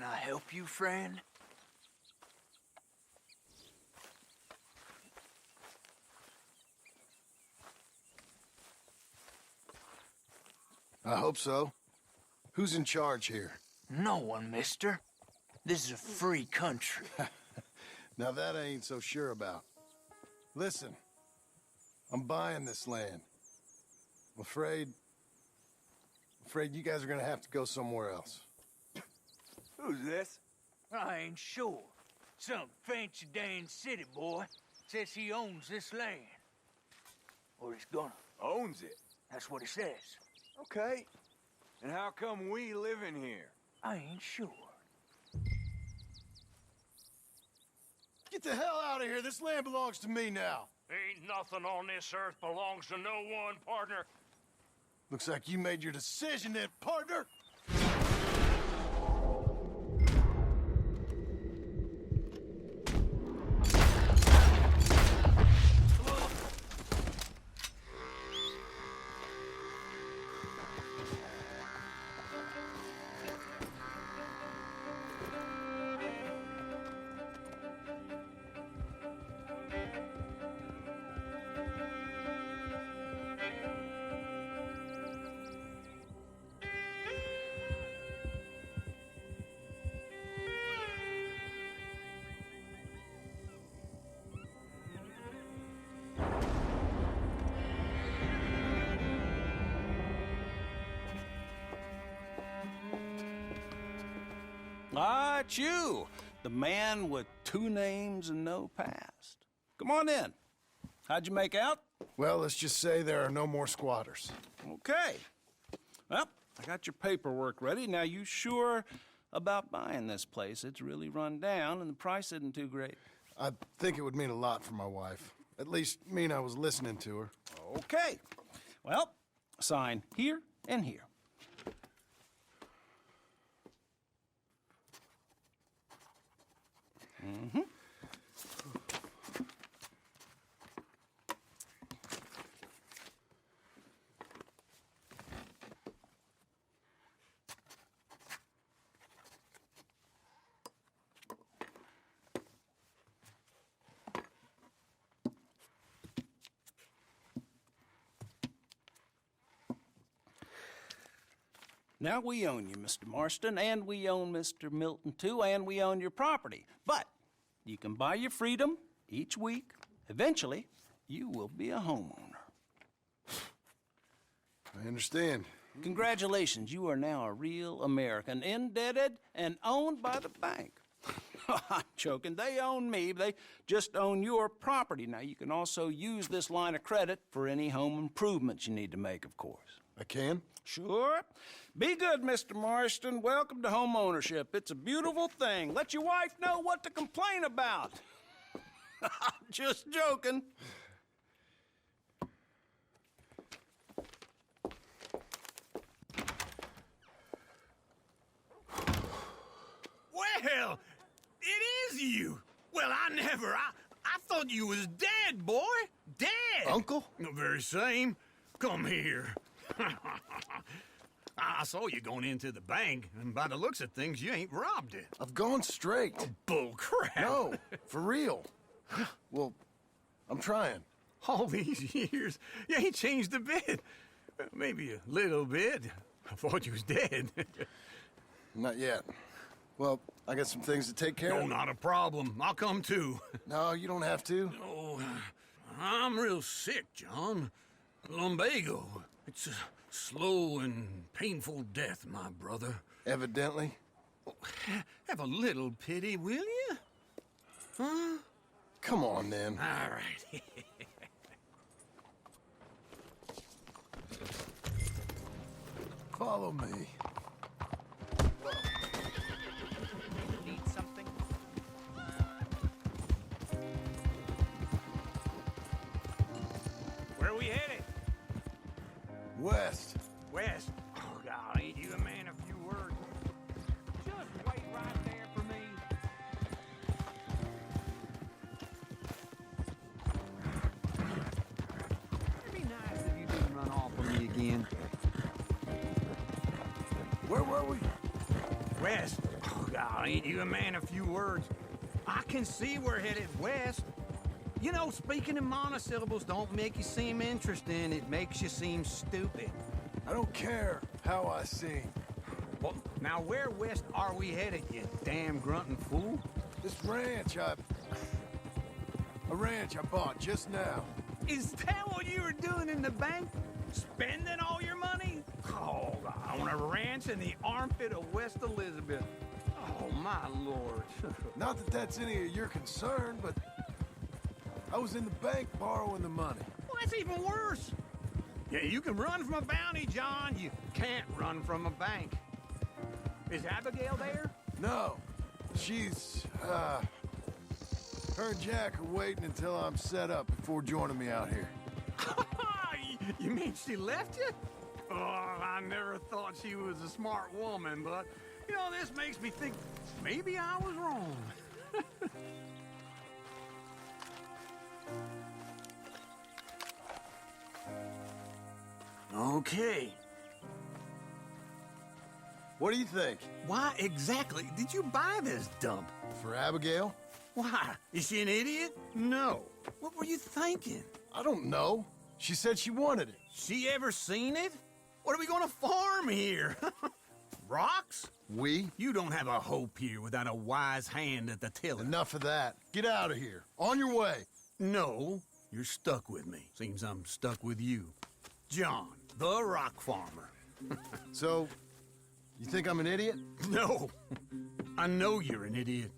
I help you, friend? I hope so. Who's in charge here? No one, mister. This is a free country. Now that I ain't so sure about. Listen, I'm buying this land. I'm afraid you guys are gonna have to go somewhere else. Who's this? I ain't sure. Some fancy Dan city boy says he owns this land. Or he's gonna. Owns it. That's what he says. Okay. And how come we live in here? I ain't sure. Get the hell out of here! This land belongs to me now! Ain't nothing on this earth belongs to no one, partner. Looks like you made your decision then, partner! Ah, it's you, the man with 2 names and no past. Come on in. How'd you make out? Well, let's just say there are no more squatters. Okay. Well, I got your paperwork ready. Now, you sure about buying this place? It's really run down, and the price isn't too great. I think it would mean a lot for my wife. At least mean I was listening to her. Okay. Well, sign here and here. Mm-hmm. Now we own you, Mr. Marston, and we own Mr. Milton, too, and we own your property. But you can buy your freedom each week. Eventually, you will be a homeowner. I understand. Congratulations, you are now a real American, indebted and owned by the bank. I'm joking. They own me. They just own your property. Now, you can also use this line of credit for any home improvements you need to make, of course. I can? Sure. Be good, Mr. Marston. Welcome to home ownership. It's a beautiful thing. Let your wife know what to complain about. Just joking. Well, it is you. Well, I thought you was dead, boy. Dead. Uncle? The very same. Come here. I saw you going into the bank, and by the looks of things, you ain't robbed it. I've gone straight. Bull crap. No, for real. Well, I'm trying. All these years, you ain't changed a bit. Maybe a little bit. I thought you was dead. Not yet. Well, I got some things to take care No, of. not a problem. I'll come too. No, you don't have to. Oh, I'm real sick, John. Lumbago. It's a slow and painful death, my brother. Evidently. Have a little pity, will you? Huh? Come on, then. All right. Follow me. Need something? Where are we headed? West. West. Oh, God, ain't you a man of few words? Just wait right there for me. It'd be nice if you didn't run off on me again. Where were we? West. Oh, God, ain't you a man of few words? I can see we're headed west. You know, speaking in monosyllables don't make you seem interesting. It makes you seem stupid. I don't care how I sing. Well, now where west are we headed, you damn grunting fool? This ranch I bought just now. Is that what you were doing in the bank? Spending all your money? Oh, on a ranch in the armpit of West Elizabeth. Oh, my lord. Not that that's any of your concern, but I was in the bank borrowing the money. Well, that's even worse. Yeah, you can run from a bounty, John. You can't run from a bank. Is Abigail there? No, she's, her and Jack are waiting until I'm set up before joining me out here. You mean she left you? Oh, I never thought she was a smart woman, but, you know, this makes me think maybe I was wrong. Okay. What do you think? Why exactly did you buy this dump? For Abigail? Why? Is she an idiot? No. What were you thinking? I don't know. She said she wanted it. She ever seen it? What are we gonna farm here? Rocks? We? You don't have a hope here without a wise hand at the tiller. Enough of that. Get out of here. On your way. No, you're stuck with me. Seems I'm stuck with you. John, the rock farmer. So, you think I'm an idiot? No, I know you're an idiot.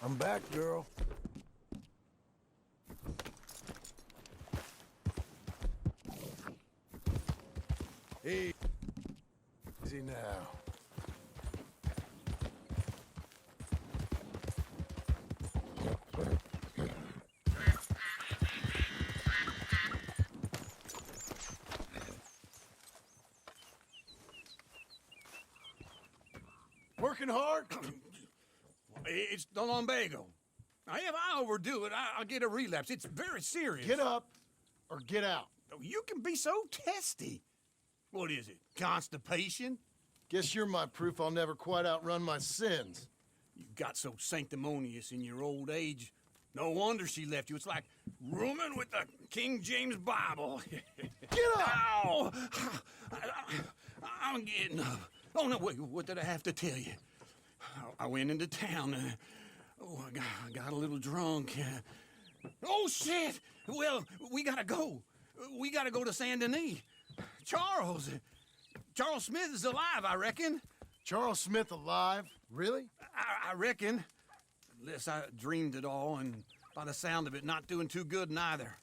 I'm back, girl. Easy now. Working hard? It's the lumbago. Now, if I overdo it, I'll get a relapse. It's very serious. Get up or get out. You can be so testy. What is it, constipation? Guess you're my proof I'll never quite outrun my sins. You got so sanctimonious in your old age. No wonder she left you. It's like rooming with the King James Bible. Get up! Ow! I'm getting up. Oh, no, wait, what did I have to tell you? I went into town. I got a little drunk. Oh, shit! Well, we gotta go. We gotta go to Saint Denis. Charles Smith is alive, I reckon. Charles Smith alive? Really? I reckon. Unless I dreamed it all, and by the sound of it, not doing too good neither.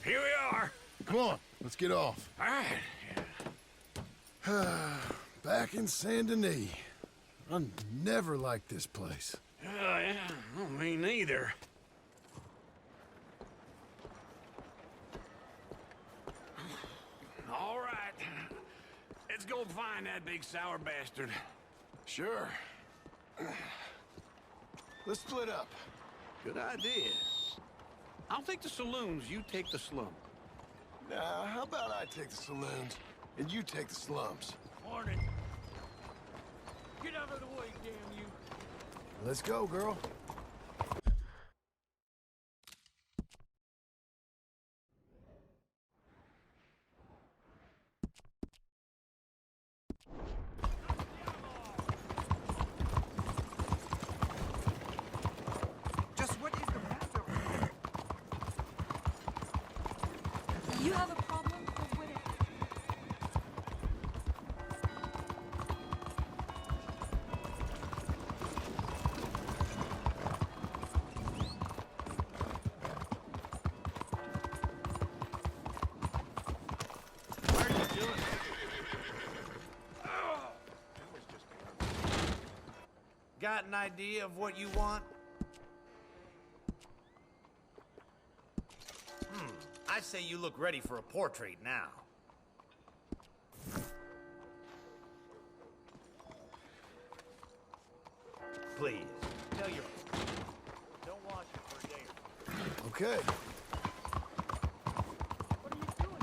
Here we are. Come on, let's get off. All right. Back in Saint Denis. I never liked this place. Yeah, well, me neither. All right. Let's go find that big sour bastard. Sure. Let's split up. Good idea. I'll take the saloons, you take the slum. Now, how about I take the saloons and you take the slums? Morning. Get out of the way, damn you. Let's go, girl. You have a problem with it? What are you doing? Got an idea of what you want? I'd say you look ready for a portrait now. Please, tell your... Don't wash it for a day. Okay. What are you doing?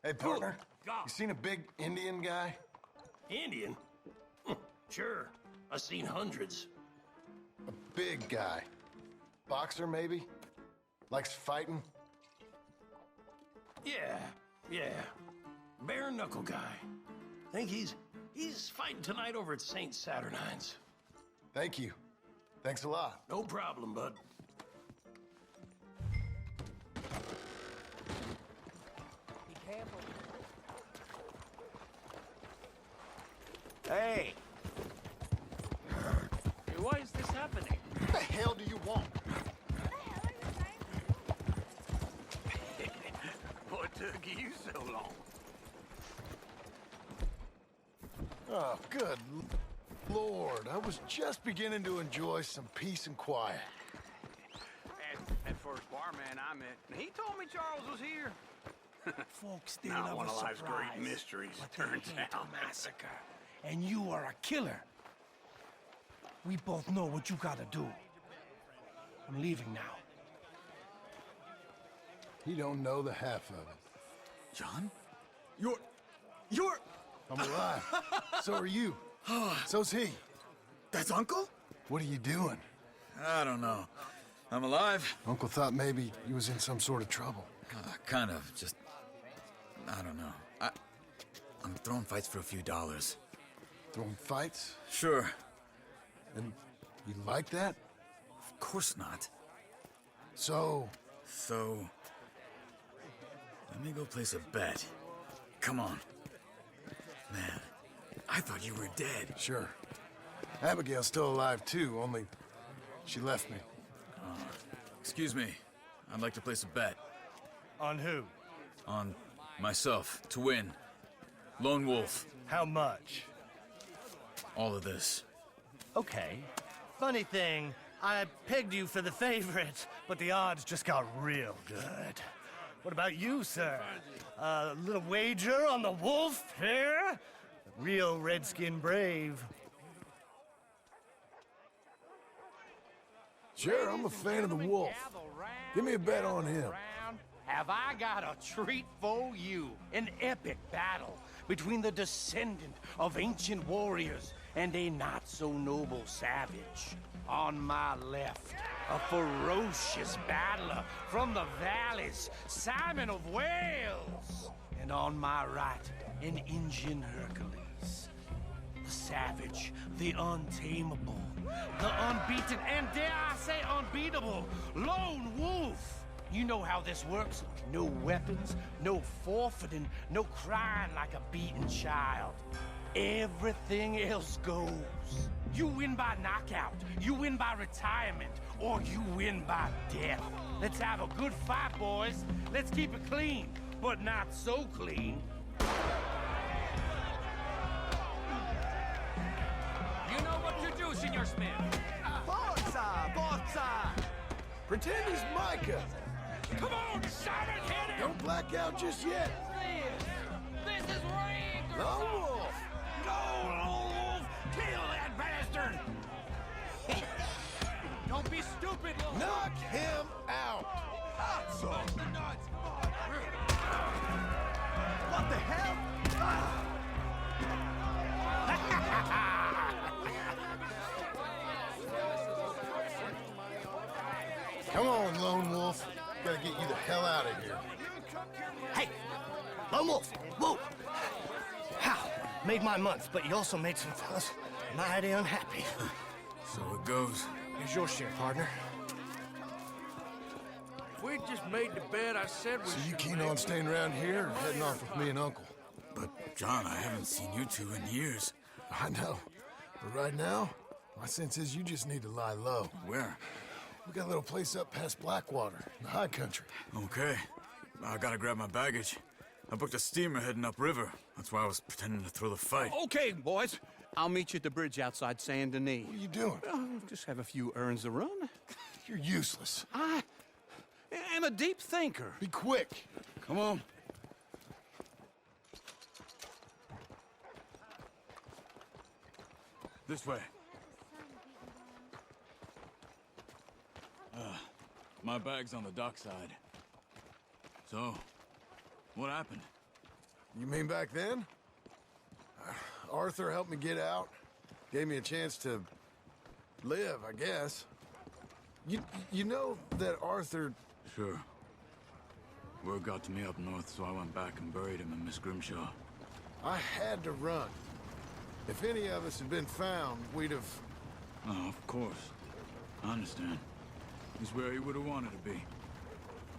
Hey, partner. God. You seen a big Indian guy? Indian? Sure. I've seen hundreds. A big guy. Boxer, maybe? Likes fighting? Yeah. Bare knuckle guy. Think he's fighting tonight over at St. Saturnine's. Thank you. Thanks a lot. No problem, bud. Hey! Why is this happening? What the hell do you want? What took you so long? Oh, good Lord. I was just beginning to enjoy some peace and quiet. That first barman I met, he told me Charles was here. Folks still Not love one a of life's surprise, great mysteries, but turns they hate out. a massacre. And you are a killer. We both know what you gotta do. I'm leaving now. You don't know the half of it. John? You're... I'm alive. So are you. So's he. That's Uncle? What are you doing? I don't know. I'm alive. Uncle thought maybe he was in some sort of trouble. Kind of. Just... I don't know. I'm throwing fights for a few dollars. Throwing fights? Sure. And you like that? Of course not. So, So... let me go place a bet. Come on. Man, I thought you were dead. sure. Abigail's still alive too, only she left me. Excuse me. I'd like to place a bet. On who? On myself, to win. Lone Wolf. How much? All of this. Okay. Funny thing, I pegged you for the favorite, but the odds just got real good. What about you, sir? A little wager on the wolf here? Real redskin brave. Sure, I'm a fan of the wolf. Give me a bet on him. Have I got a treat for you? An epic battle between the descendant of ancient warriors and a not-so-noble savage. On my left, a ferocious battler from the valleys, Simon of Wales. And on my right, an Indian Hercules. The savage, the untamable, the unbeaten, and dare I say unbeatable, Lone Wolf. You know how this works. No weapons, no forfeiting, no crying like a beaten child. everything else goes. You win by knockout, you win by retirement, or you win by death. Let's have a good fight, boys. Let's keep it clean, but not so clean. You know what to do, Senor Smith. Forza! Forza! Pretend he's Micah. Come on, Simon, hit him! Don't black out just yet. This is rigged! Lone Wolf! Go, Lone Wolf! Kill that bastard! Don't be stupid, little... Knock him out! Smash the nuts! What the hell? Come on, Lone Wolf. Gotta get you the hell out of here. Hey, Lone Wolf, whoa! How? Made my month, but you also made some fellas mighty unhappy. So it goes. Here's your share, partner. If we just made the bed I said we So you should keen make, on staying around here or heading off with me and Uncle? But, John, I haven't seen you two in years. I know. But right now, my sense is you just need to lie low. Where? We got a little place up past Blackwater, in the high country. Okay. I gotta grab my baggage. I booked a steamer heading upriver. That's why I was pretending to throw the fight. Okay, boys. I'll meet you at the bridge outside Saint Denis. What are you doing? Oh, just have a few errands to run. You're useless. I am a deep thinker. Be quick. Come on. This way. My bag's on the dockside. So, what happened? You mean back then? Arthur helped me get out. Gave me a chance to live, I guess. You know that Arthur... Sure. Word got to me up north, so I went back and buried him in Miss Grimshaw. I had to run. If any of us had been found, we'd have... Oh, of course. I understand. He's where he would have wanted to be.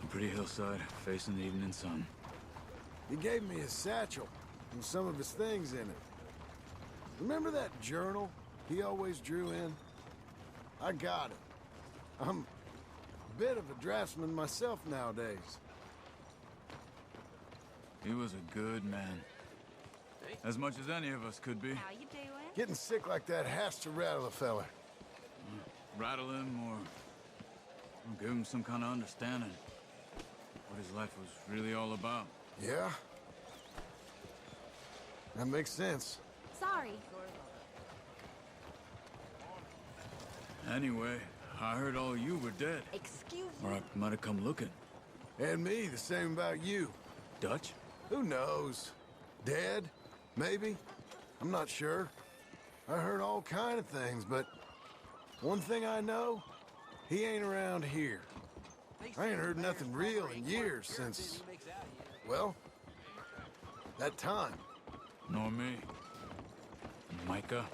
A pretty hillside, facing the evening sun. He gave me his satchel and some of his things in it. Remember that journal he always drew in? I got it. I'm a bit of a draftsman myself nowadays. He was a good man. As much as any of us could be. How you doing? Getting sick like that has to rattle a fella. Rattle him or give him some kind of understanding. What his life was really all about. Yeah? That makes sense. Sorry. Anyway, I heard all you were dead. Excuse Or me. I might have come looking. And me, the same about you. Dutch? Who knows? Dead? Maybe? I'm not sure. I heard all kind of things, but one thing I know, he ain't around here. I ain't heard nothing real in years since, well, that time. Nor me. Micah?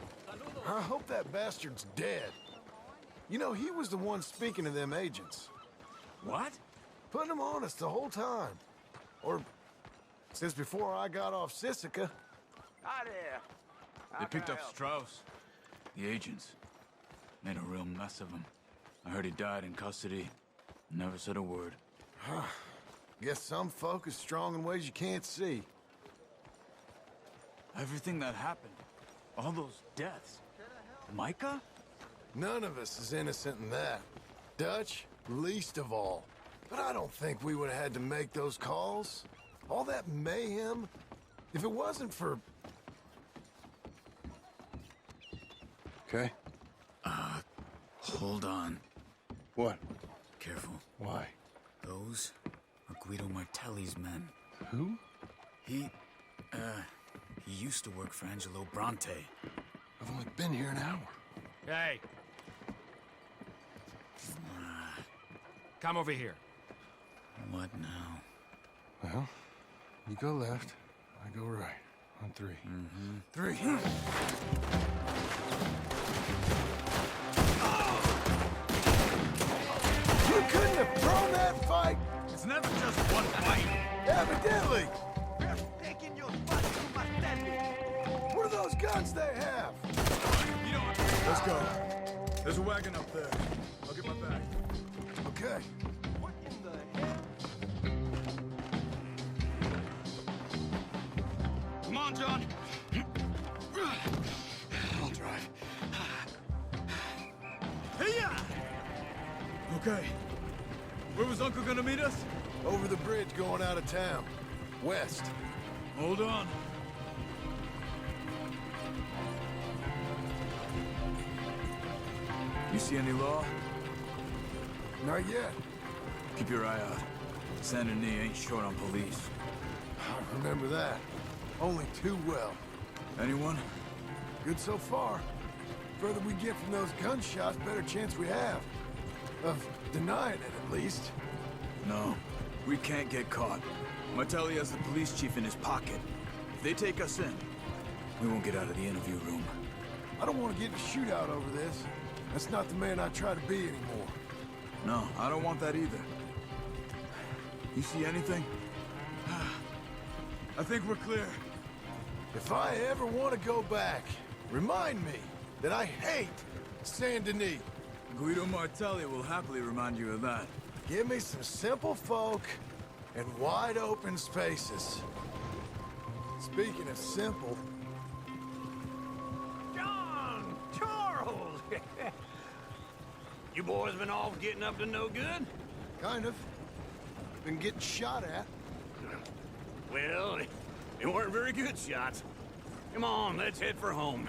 I hope that bastard's dead. You know, he was the one speaking to them agents. What? Putting them on us the whole time. Or since before I got off Sisika. Hi there. They picked up Strauss. The agents. Made a real mess of him. I heard he died in custody. Never said a word. Guess some folk is strong in ways you can't see. Everything that happened. All those deaths. Micah? None of us is innocent in that. Dutch, least of all. But I don't think we would have had to make those calls. All that mayhem. If it wasn't for... Okay. Hold on. What? Careful. Why? Those are Guido Martelli's men. Who? He used to work for Angelo Bronte. I've only been here an hour. Hey. Come over here. What now? Well, you go left, I go right. On three. Three. You couldn't have thrown that fight! It's never just one fight. Evidently! What are those guns they have! You know what? Let's go. There's a wagon up there. I'll get my bag. Okay. What in the hell? Come on, John. I'll drive. Hey-ya! Okay. Where was Uncle gonna meet us? Over the bridge going out of town. West. Hold on. You see any law? Not yet. Keep your eye out. Saint Denis ain't short on police. I remember that. Only too well. Anyone? Good so far. Further we get from those gunshots, better chance we have. Of denying it, at least. No. We can't get caught. Martelli has the police chief in his pocket. If they take us in, we won't get out of the interview room. I don't want to get in a shootout over this. That's not the man I try to be anymore. No, I don't want that either. You see anything? I think we're clear. If I ever want to go back, remind me that I hate Saint Denis. Guido Martelli will happily remind you of that. Give me some simple folk and wide open spaces. Speaking of simple, John! Charles! You boys been off getting up to no good? kind of. Been getting shot at. Well, they weren't very good shots. Come on, let's head for home.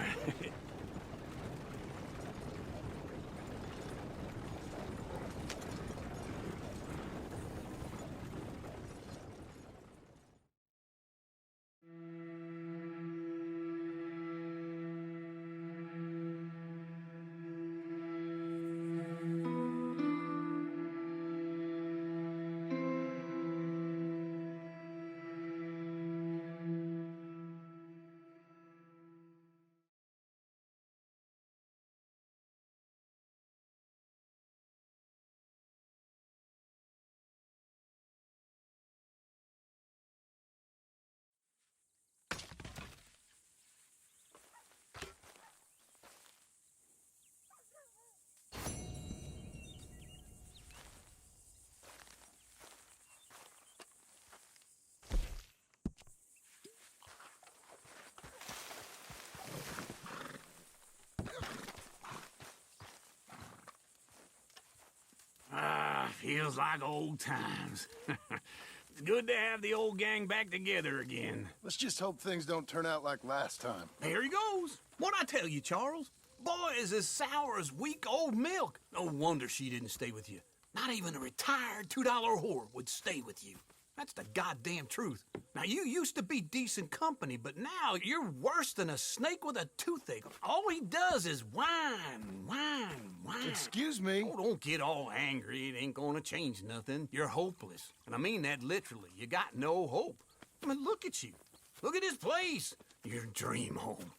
Feels like old times. It's good to have the old gang back together again. Let's just hope things don't turn out like last time. There he goes. What'd I tell you, Charles? Boy is as sour as weak old milk. No wonder she didn't stay with you. Not even a retired $2 whore would stay with you. That's the goddamn truth. Now, you used to be decent company, but now you're worse than a snake with a toothache. All he does is whine, whine, whine. Excuse me? Oh, don't get all angry. It ain't gonna change nothing. You're hopeless. And I mean that literally. You got no hope. I mean, look at you. Look at this place. Your dream home.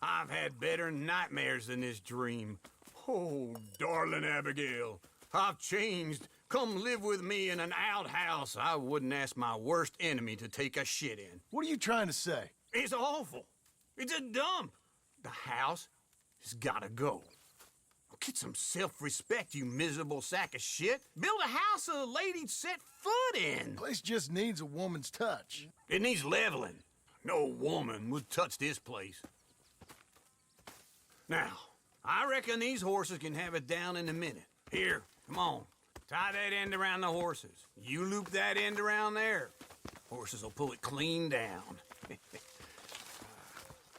I've had better nightmares than this dream. Oh, darling Abigail, I've changed. Come live with me in an outhouse I wouldn't ask my worst enemy to take a shit in. What are you trying to say? It's awful. It's a dump. The house has gotta go. Get some self-respect, you miserable sack of shit. Build a house a lady'd set foot in. Place just needs a woman's touch. It needs leveling. No woman would touch this place. Now, I reckon these horses can have it down in a minute. Here, come on. Tie that end around the horses. You loop that end around there. Horses will pull it clean down.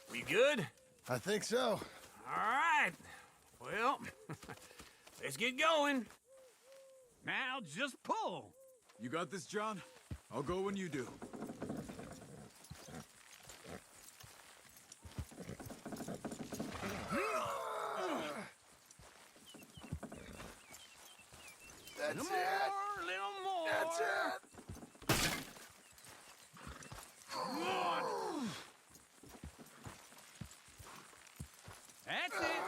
We good? I think so. All right. Well, let's get going. Now just pull. You got this, John? I'll go when you do. That's it. Little more. That's it. Come on. That's it.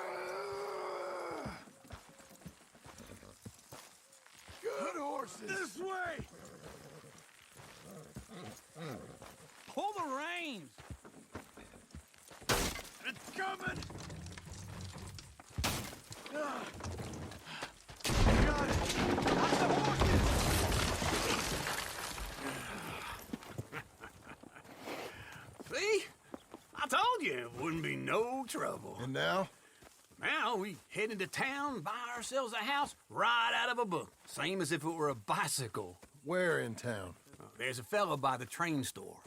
Good horses. This way! Pull the reins. no trouble. And now? Now we head into town, buy ourselves a house right out of a book. Same as if it were a bicycle. Where in town? There's a fella by the train store.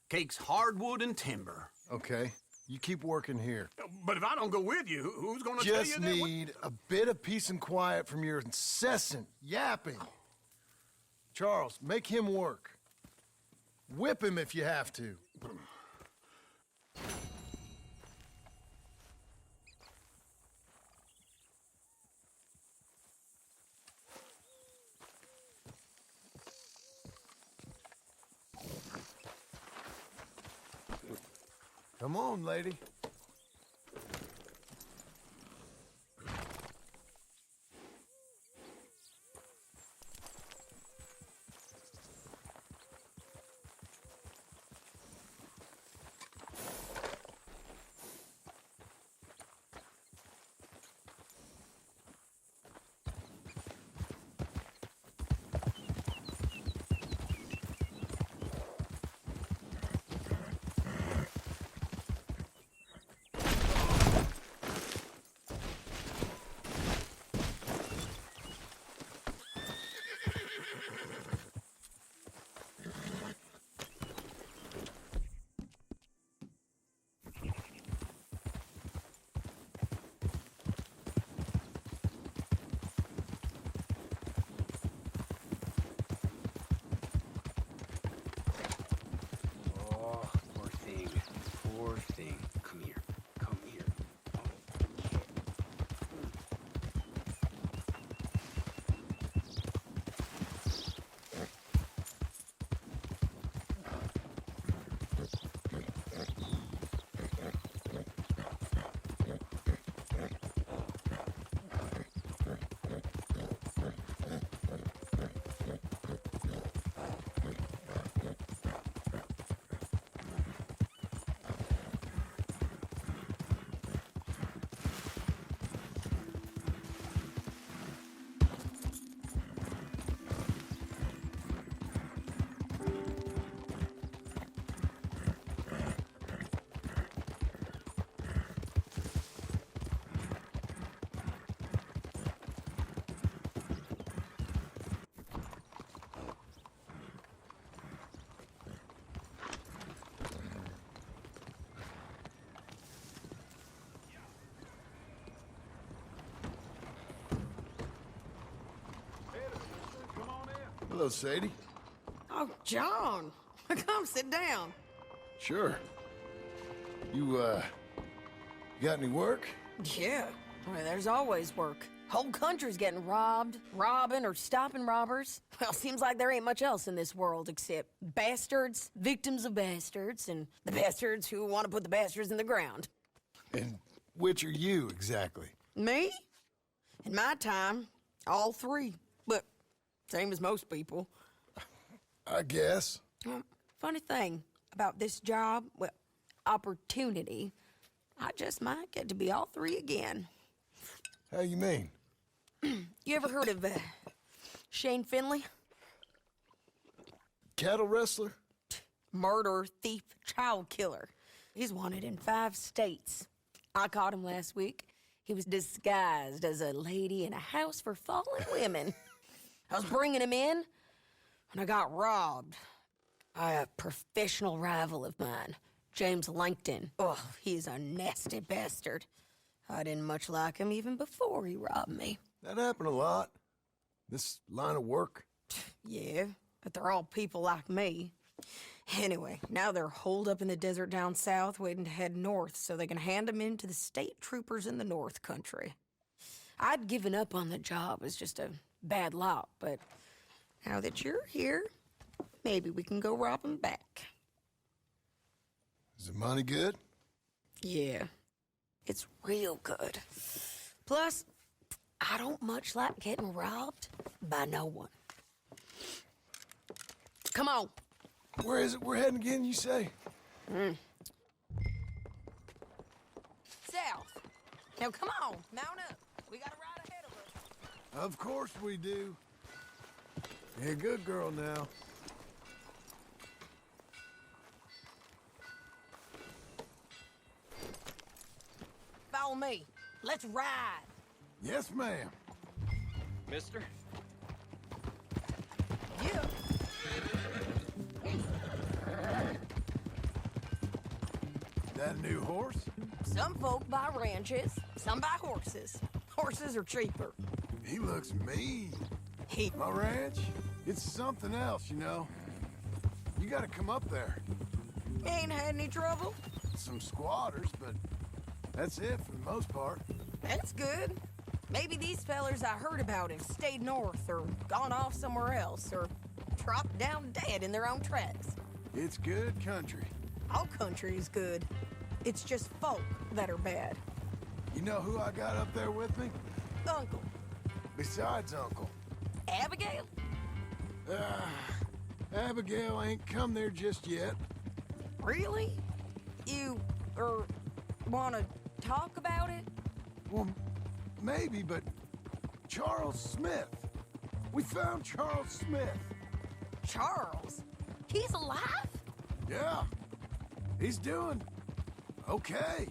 Cakes hardwood and timber. Okay, you keep working here. But if I don't go with you, who's gonna tell you Just that? need a bit of peace and quiet from your incessant yapping. Charles, make him work. Whip him if you have to. Come on, lady. Poor thing. Come here. Come here. Hello, Sadie. Oh, John. Come sit down. Sure. You got any work? Yeah. Well, there's always work. Whole country's getting robbed, robbing, or stopping robbers. Well, seems like there ain't much else in this world except bastards, victims of bastards, and the bastards who want to put the bastards in the ground. And which are you, exactly? Me? In my time, all three. But same as most people. I guess. Funny thing about this job, well, opportunity, I just might get to be all three again. How you mean? You ever heard of Shane Finley? Cattle wrestler? Murderer, thief, child killer. He's wanted in 5 states. I caught him last week. He was disguised as a lady in a house for fallen women. I was bringing him in, and I got robbed by a professional rival of mine, James Langton. Oh, he's a nasty bastard. I didn't much like him even before he robbed me. That happened a lot. This line of work. Yeah, but they're all people like me. Anyway, now they're holed up in the desert down south, waiting to head north so they can hand them in to the state troopers in the North Country. I'd given up on the job as just a bad lot, but now that you're here, maybe we can go rob them back. Is the money good? Yeah, it's real good. Plus, I don't much like getting robbed by no one. Come on. Where is it we're heading again, you say? South. Now, come on, mount up. We got a ride ahead of us. Of course we do. You're a good girl now. me. Let's ride. Yes, ma'am. Mister? Yeah. That a new horse? Some folk buy ranches, some buy horses. Horses are cheaper. He looks mean. He... My ranch? It's something else, you know. You gotta come up there. ain't had any trouble? Some squatters, but that's it for the most part. That's good. Maybe these fellers I heard about have stayed north or gone off somewhere else or dropped down dead in their own tracks. It's good country. All country is good. It's just folk that are bad. You know who I got up there with me? Uncle. Besides Uncle. Abigail? Abigail ain't come there just yet. Really? You, wanna talk about it? Well, maybe, but Charles Smith. We found Charles Smith. Charles? He's alive? Yeah. He's doing okay.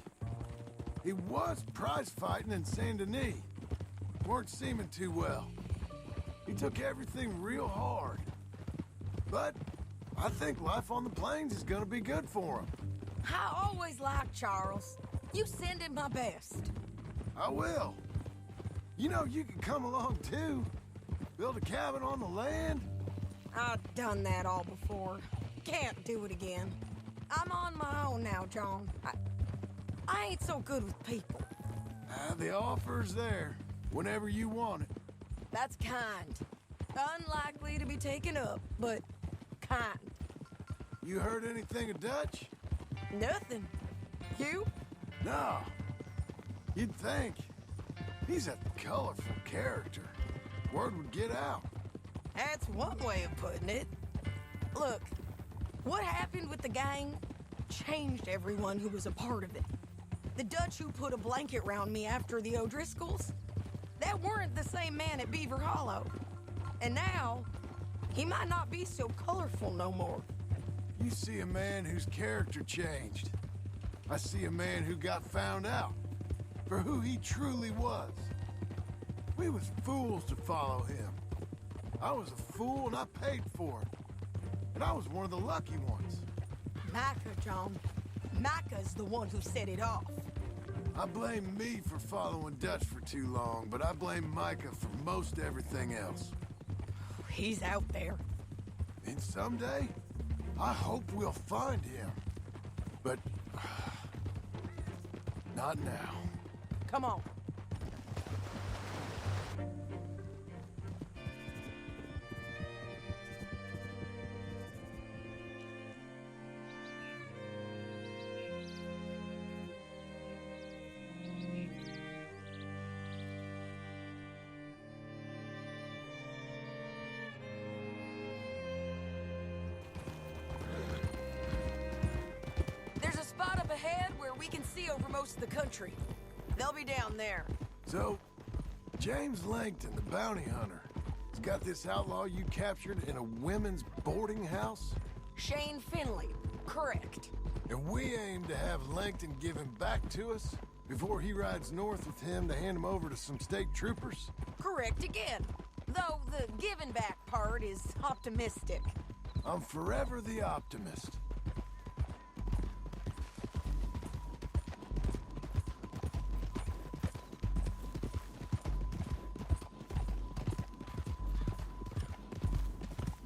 He was prize fighting in Saint Denis. Weren't seeming too well. He took everything real hard. But I think life on the plains is gonna be good for him. I always liked Charles. You send him my best. I will. You know, you can come along too. Build a cabin on the land. I've done that all before. Can't do it again. I'm on my own now, John. I ain't so good with people. The offer's there whenever you want it. That's kind. Unlikely to be taken up, but kind. You heard anything of Dutch? Nothing. You? No. You'd think. He's a colorful character. Word would get out. That's one way of putting it. Look, what happened with the gang changed everyone who was a part of it. The Dutch who put a blanket round me after the O'Driscolls, that weren't the same man at Beaver Hollow. And now, he might not be so colorful no more. You see a man whose character changed. I see a man who got found out for who he truly was. We was fools to follow him. I was a fool and I paid for it. And I was one of the lucky ones. Micah, John. Micah's the one who set it off. I blame me for following Dutch for too long, but I blame Micah for most everything else. He's out there. And someday, I hope we'll find him. But not now. Come on. There's a spot up ahead where we can see over most of the country. They'll be down there. So, James Langton, the bounty hunter, has got this outlaw you captured in a women's boarding house? Shane Finley, correct. And we aim to have Langton give him back to us before he rides north with him to hand him over to some state troopers? Correct again. Though the giving back part is optimistic. I'm forever the optimist.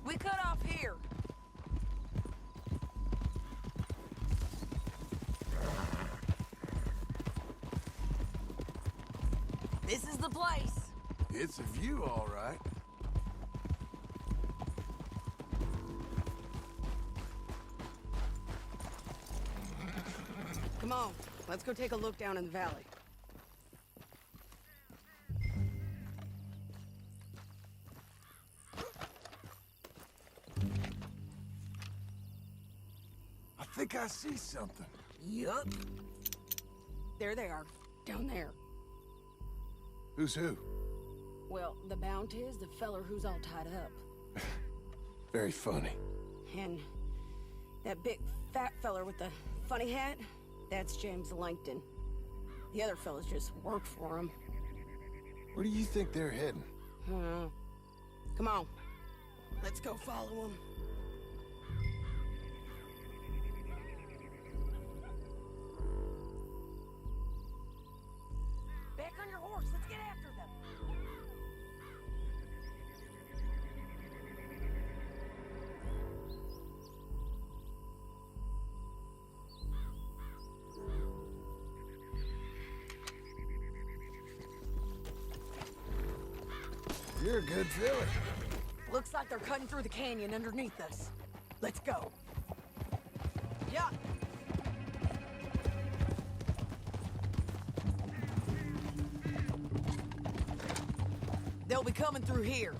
We cut off here. This is the place. It's a view, all right. Come on, let's go take a look down in the valley. I think I see something. Yup. There they are, down there. Who's who? Well, the Bounty is the feller who's all tied up. Very funny. And that big fat feller with the funny hat, that's James Langton. The other fellas just work for him. Where do you think they're heading? Come on. Let's go follow him. Back on your horse. Let's get after them. You're a good feeler. Looks like they're cutting through the canyon underneath us. Let's go. Yeah. They'll be coming through here.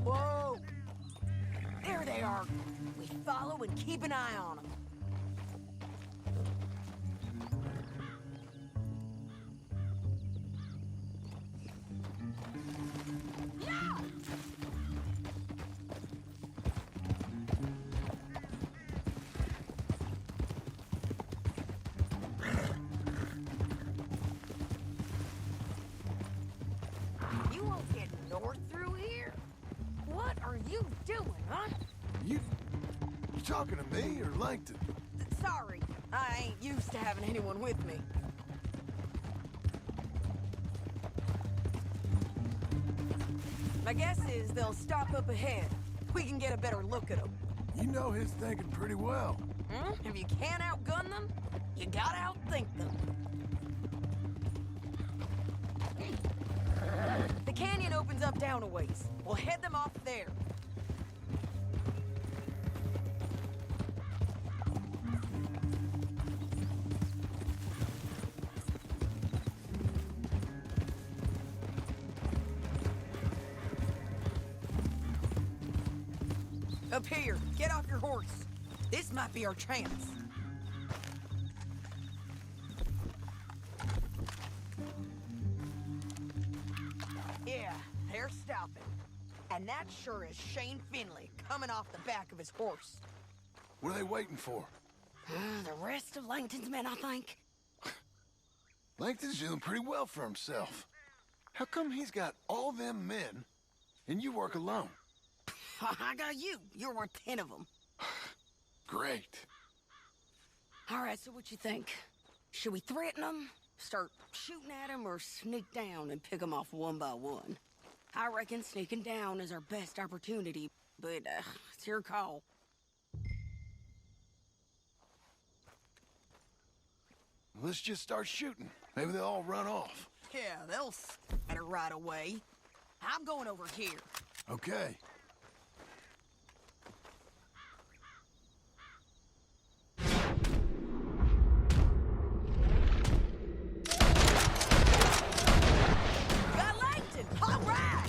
Whoa! There they are. We follow and keep an eye on them. You won't get north through here? What are you doing, huh? You talking to me or Langton? Sorry, I ain't used to having anyone with me. My guess is they'll stop up ahead. We can get a better look at them. You know his thinking pretty well. If you can't outgun them, you gotta outthink them. The canyon opens up down a ways. We'll head them off there. Up here, get off your horse. This might be our chance. Yeah, they're stopping. And that sure is Shane Finley coming off the back of his horse. What are they waiting for? The rest of Langton's men, I think. Langton's doing pretty well for himself. How come he's got all them men and you work alone? I got you. You're worth 10 of them. Great. All right, so what you think? Should we threaten them, start shooting at them, or sneak down and pick them off one by one? I reckon sneaking down is our best opportunity, but it's your call. Let's just start shooting. Maybe they'll all run off. Yeah, they'll scatter right away. I'm going over here. Okay. Got Langton! All right!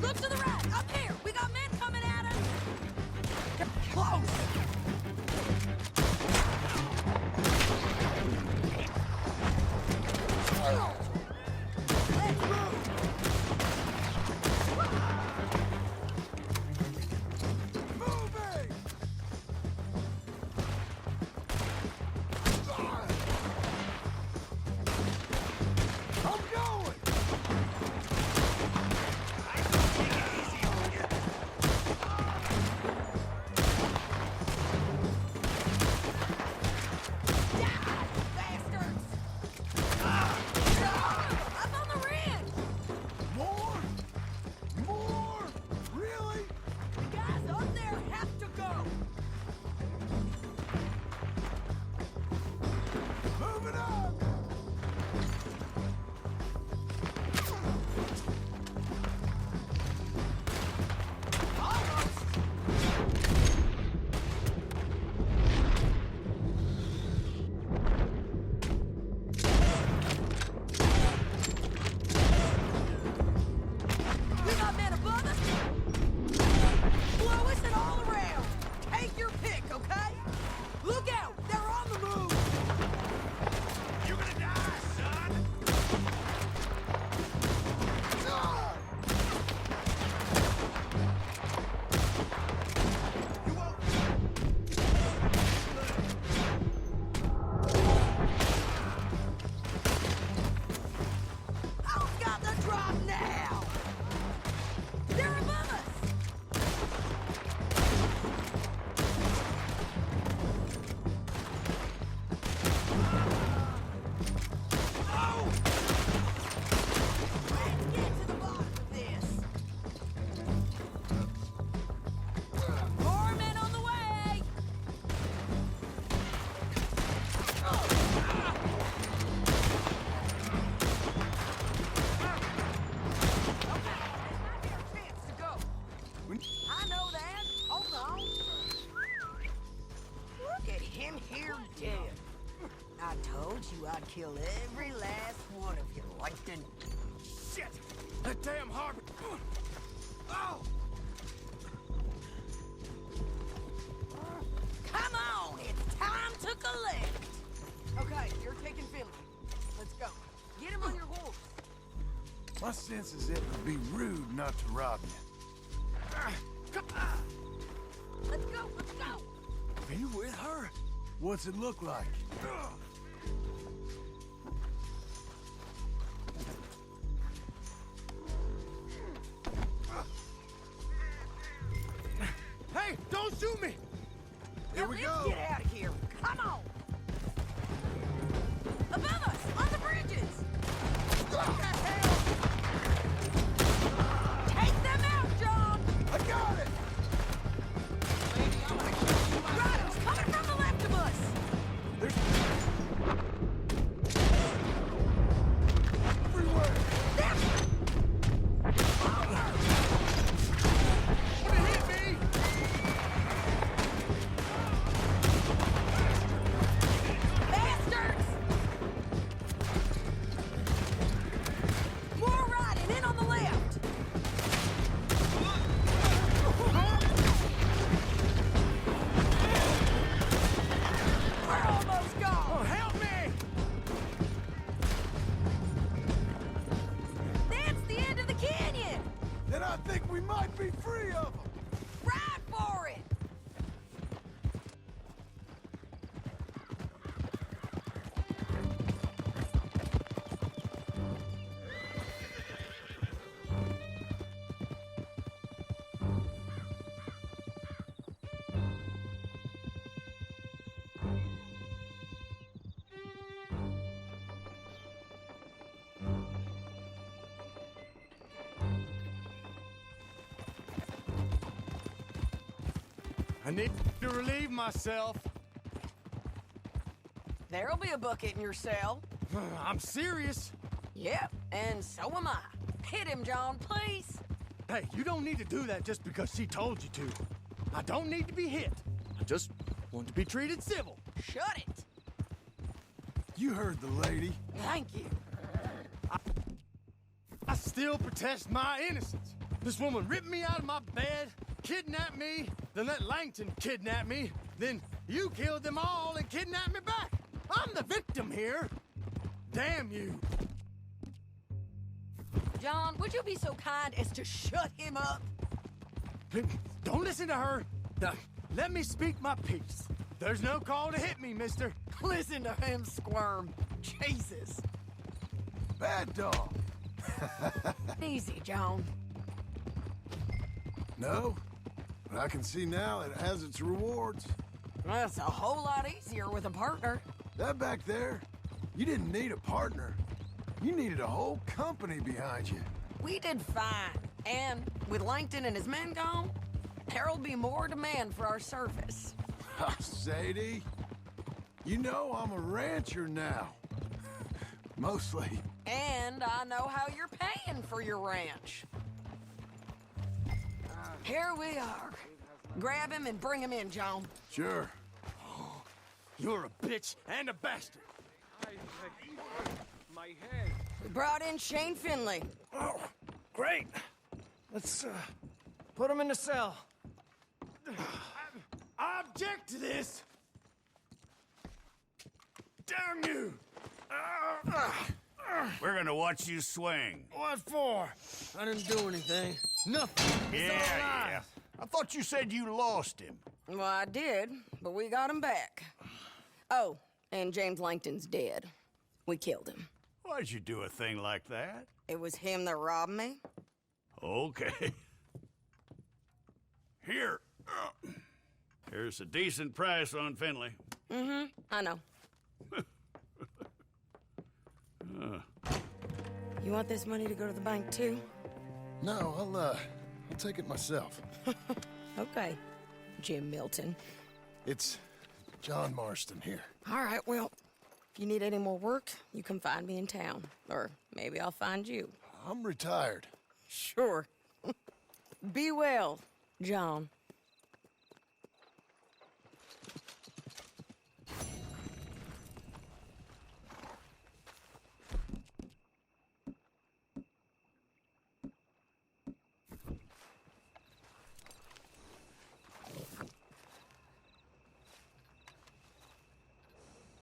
Look to the right! Up here! We got men coming at us! Get close! told you I'd kill every last one of you, Langton. Shit! That damn harbor. Oh! Come on, it's time to collect. Okay, you're taking Finley. Let's go. Get him on your horse. My sense is it would be rude not to rob you. Let's go, let's go. Are you with her? What's it look like? Hey, don't shoot me! Here we Let's go. get out of here. Come on. Above us, on the bridges. What the hell? Take them out, John. I got it! Riders coming from the left of us. Everywhere! Bastards! More riding in on the left. We're almost gone. Oh, help me! That's the end of the canyon. Then I think we might be free of them. Ride for it. I need to relieve myself. There'll be a bucket in your cell. I'm serious. Yep, and so am I. Hit him, John, please. Hey, you don't need to do that just because she told you to. I don't need to be hit. I just want to be treated civil. Shut it. You heard the lady. Thank you. I still protest my innocence. This woman ripped me out of my bed, kidnapped me, then let Langton kidnap me, then you killed them all and kidnapped me back. I'm the victim here. Damn you. John, would you be so kind as to shut him up? Don't listen to her. Now, let me speak my piece. There's no call to hit me, mister. Listen to him squirm. Jesus. Bad dog. Easy, John. No, but I can see now it has its rewards. That's a whole lot easier with a partner. That back there, you didn't need a partner. You needed a whole company behind you. We did fine. And with Langton and his men gone, there'll be more demand for our service. Sadie, you know I'm a rancher now. Mostly. And I know how you're paying for your ranch. Here we are. Grab him and bring him in, John. Sure. You're a bitch and a bastard. My head. We brought in Shane Finley. Oh, great. Let's put him in the cell. I object to this. Damn you. We're gonna watch you swing. What for? I didn't do anything. Nothing. It's all lies. I thought you said you lost him. Well, I did, but we got him back. Oh, and James Langton's dead. We killed him. Why'd you do a thing like that? It was him that robbed me. Okay. Here. Here's a decent price on Finley. Mm-hmm, I know. You want this money to go to the bank, too? No, I'll take it myself. Okay, Jim Milton. It's John Marston here. All right, well, if you need any more work, you can find me in town. Or maybe I'll find you. I'm retired. Sure. Be well, John.